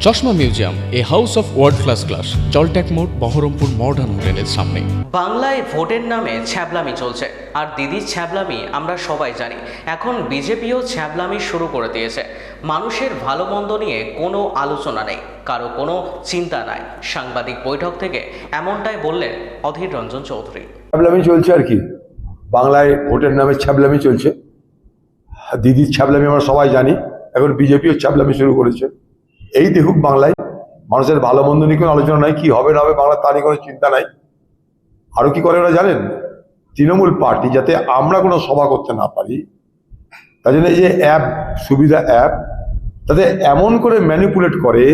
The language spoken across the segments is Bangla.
চশমা museum, a house of world class, জলট্যাক মোড়, বহরমপুর মডার্ন হোটেলের সামনে। বাংলায় ভোটের নামে ছ্যাবলামি চলছে, আর দিদির ছ্যাবলামি আমরা সবাই জানি। এখন বিজেপিও ছ্যাবলামি শুরু করে দিয়েছে। মানুষের ভালো মন্দ নিয়ে কোনো আলোচনা নেই, কারো কোনো চিন্তা নাই। সাংবাদিক বৈঠক থেকে এমনটাই বললেন অধীর রঞ্জন চৌধুরী। ছ্যাবলামি চলছে আর কি, বাংলায় ভোটের নামে ছ্যাবলামি চলছে। দিদির ছ্যাবলামি আমরা সবাই জানি, এখন বিজেপিও ছ্যাবলামি শুরু করেছে। এই দেখুক, বাংলায় মানুষের ভালো মন্দ নিয়ে কোনো আলোচনা নাই, কি হবে না হবে বাংলা তা নিয়ে কোনো চিন্তা নাই। আরো কি করে ওরা জানেন? তৃণমূল পার্টি যাতে আমরা কোনো সভা করতে না পারি, তার জন্য এই যে অ্যাপ, সুবিধা অ্যাপ, তাতে এমন করে ম্যানিপুলেট করে।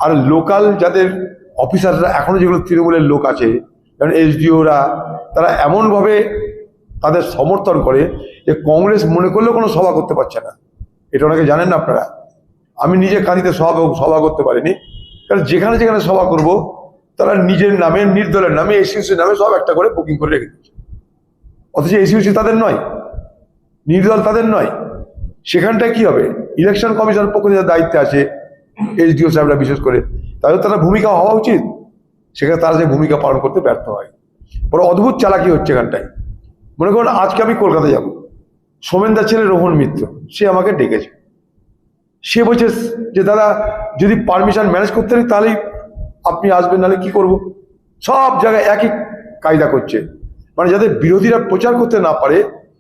আর লোকাল যাদের অফিসাররা এখনো যেগুলো তৃণমূলের লোক আছে, যেমন এসডিওরা, তারা এমনভাবে তাদের সমর্থন করে যে কংগ্রেস মনে করলেও কোনো সভা করতে পারছে না। এটা অনেকে জানেন না আপনারা। আমি নিজে কাঁদিতে সভা করতে পারিনি, কারণ যেখানে যেখানে সভা করব তারা নিজের নামে, নির্দলের নামে, এসইউসির নামে সব একটা করে বুকিং করে রেখে দিচ্ছে। অথচ এসইউসি তাদের নয়, নির্দল তাদের নয়। সেখানটায় কি হবে? ইলেকশন কমিশনের পক্ষ থেকে দায়িত্বে আছে এসডিও সাহেবরা, বিশেষ করে তাদের তারা ভূমিকা হওয়া উচিত। সেখানে তারা যে ভূমিকা পালন করতে ব্যর্থ হয়। বড় অদ্ভুত চালাকি হচ্ছে এখানটায়। মনে করুন আজকে আমি কলকাতা যাব, সোমেনদার ছেলে রোহন মিত্র সে আমাকে ডেকেছে। সে বলছে যে দাদা যদি পারমিশন ম্যানেজ করতে পারি তাহলেই আপনি আসবেন, নাহলে কি করব। সব জায়গায় একই কায়দা করছে, মানে যাতে বিরোধীরা প্রচার করতে না পারে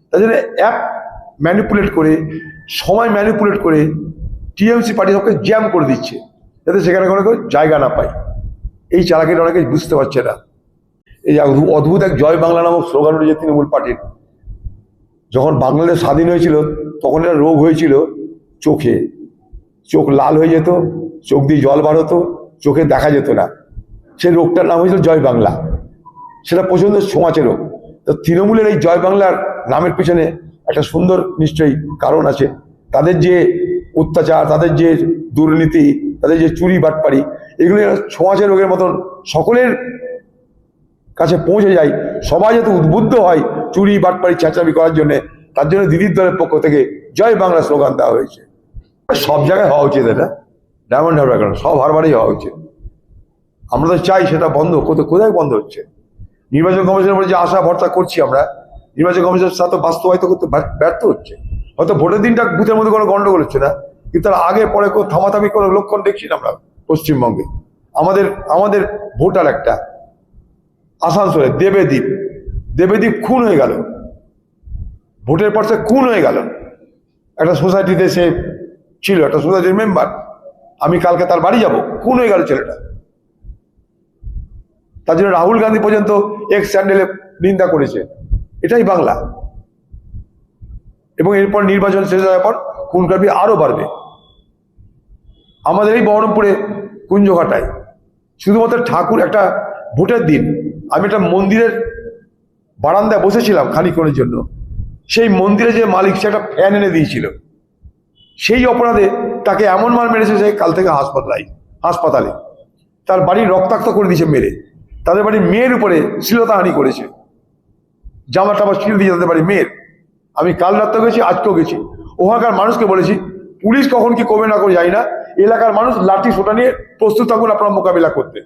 তার জন্য অ্যাপ ম্যানিপুলেট করে, সময় ম্যানিপুলেট করে টিএমসি পার্টি সবকে জ্যাম করে দিচ্ছে, যাতে সেখানে কোনো কেউ জায়গা না পায়। এই চালাকিটা অনেকে বুঝতে পারছে না। এই অদ্ভুত এক জয় বাংলা নামক স্লোগান উঠেছে তৃণমূল পার্টির। যখন বাংলাদেশ স্বাধীন হয়েছিল তখন একটা রোগ হয়েছিল চোখে, চোখ লাল হয়ে যেত, চোখ দিয়ে জল বার হতো, চোখে দেখা যেত না। সেই রোগটার নাম হয়েছিল জয় বাংলা। সেটা প্রচণ্ড ছোঁয়াচে রোগ। তো তৃণমূলের এই জয় বাংলার নামের পিছনে একটা সুন্দর নিশ্চয়ই কারণ আছে। তাদের যে অত্যাচার, তাদের যে দুর্নীতি, তাদের যে চুরি বাটপাড়ি, এগুলো ছোঁয়াচে রোগের মতন সকলের কাছে পৌঁছে যায়। সবাই যাতে উদ্বুদ্ধ হয় চুরি বাটপাড়ি চেঁচামি করার জন্য, তার জন্য দিদির দলের পক্ষ থেকে জয় বাংলা স্লোগান দেওয়া হয়েছে। সব জায়গায় হওয়া উচিত, এটা ডায়মন্ড হারবার কেন, সব হারবারেই হওয়া উচিত। আমরা তো চাই সেটা বন্ধ, কোথায় বন্ধ হচ্ছে? নির্বাচন কমিশনের উপরে যে আশা ভরসা করছি আমরা, নির্বাচন কমিশনের সাথে বাস্তবায়িত করতে ব্যর্থ হচ্ছে। হয়তো ভোটের দিনটা বুথের মধ্যে কোনো গন্ডগোল হচ্ছে না, কিন্তু তার আগে পরে কোনো থামাথামি কোনো লক্ষণ দেখছি না আমরা পশ্চিমবঙ্গে। আমাদের ভোটার একটা আসানসোলে দেবেদীপ খুন হয়ে গেল, ভোটের পর সে খুন হয়ে গেল। একটা সোসাইটিতে সে ছিল, একটা সোসাইটির মেম্বার। আমি কালকে তার বাড়ি যাব, খুন হয়ে গেল ছেলেটা। তার জন্য রাহুল গান্ধী পর্যন্ত এক্স স্যান্ডেলে নিন্দা করেছে। এটাই বাংলা। এবং এরপর নির্বাচন শেষ হওয়ার পর খুনখারাপি আরো বাড়বে। আমাদের এই বহরমপুরে কুঞ্জঘাটায় শুধুমাত্র ঠাকুর, একটা ভোটের দিন আমি একটা মন্দিরের বারান্দায় বসেছিলাম খানিকক্ষণের জন্য। সেই মন্দিরে যে মালিক, সে একটা ফ্যান এনে দিয়েছিল। সেই অপরাধে তাকে এমন মার মেরেছে, সে কাল থেকে হাসপাতালে। তার বাড়ি রক্তাক্ত করে দিয়েছে মেরে। তাদের বাড়ির মেয়ের উপরে শ্লীলতাহানি করেছে, জামা টামা ছিঁড়ে দিয়েছে তাদের বাড়ির মেয়ের। আমি কাল রাত্রে গেছি, আজকেও গেছি। ওখানকার মানুষকে বলেছি পুলিশ কখন কি করবে না করে যাই না, এলাকার মানুষ লাঠি সোটা নিয়ে প্রস্তুত থাকুন আপনার মোকাবিলা করতে।